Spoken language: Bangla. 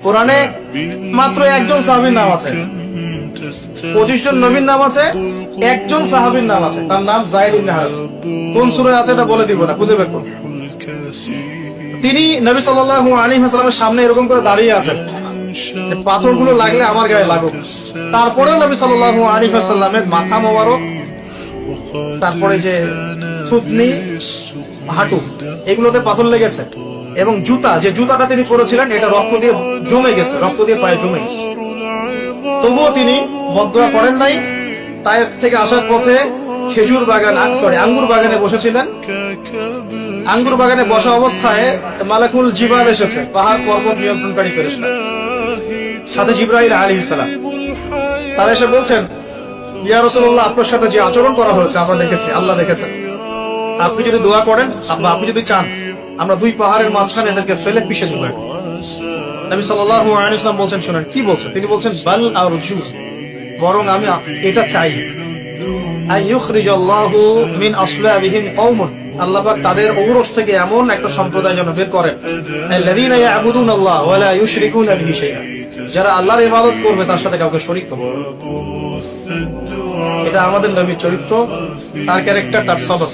কোরআনে মাত্র একজন সাহাবীর নাম আছে, 25 জন নবীর নাম আছে, একজন সাহাবীর নাম আছে, তার নাম যায়েদ ইবনে হারেস। কোন সূরায় আছে এটা বলে দিব না, খুঁজে বের করুন। তিনি নবী সাল্লাল্লাহু আলাইহি ওয়াসাল্লামের সামনে এরকম করে দাঁড়িয়ে আছেন, পাথরগুলো লাগলে আমার গায়ে লাগুক। তারপরেও নবী সাল্লাল্লাহু আলাইহি ওয়াসাল্লামের মাথা মোবারক, তারপরে যে থুতনি, হাঁটু, এগুলোতে পাথর লেগেছে। এবং জুতা, যে জুতাটা তিনি পরেছিলেন, এটা রক্ত দিয়ে জমে গেছে, রক্ত দিয়ে পায়ে জমে গেছে। তবুও তিনি বদদোয়া করেন নাই। তায়েফ থেকে আসার পথে খেজুর বাগান, আঙ্গুর বাগানে বসেছিলেন। আঙ্গুর বাগানে বসা অবস্থায় মালাকুল জিবাল এসেছে, পাহাড় পর্বত নিয়ন্ত্রণকারী ফেরেশতা, সাথে জিবরাইল আলাইহিস সালাম। তারা এসে বলছেন, ইয়া রাসূলুল্লাহ, আপনার সাথে যে আচরণ করা হয়েছে আমরা দেখেছি, আল্লাহ দেখেছেন। আপনি যদি দোয়া করেন বা আপনি যদি চান, আমরা দুই পাহাড়ের মাঝখানে এদেরকে ফেলে পিষে দিব। নবী সাল্লাল্লাহু আলাইহি ওয়াসাল্লাম বলছেন, শুনেন কি বলছেন। তিনি বলছেন, বাল আরজু, বরং আমি এটা চাই, আইয়ুখরিজাল্লাহু মিন আসলাবিহিম কওমুন, আল্লাহ পাক তাদের ঔরস থেকে এমন একটা সম্প্রদায় যেন বের করেন, আল্লাযীনা ইয়াবুদুনাল্লাহ ওয়া লা ইউশরিকুনা বিহি শাইআ, যারা আল্লাহর ইবাদত করবে তার সাথে কাউকে শরীক করবে না। এটা আমাদের নবীর চরিত্র, তার ক্যারেক্টার, তার সবর।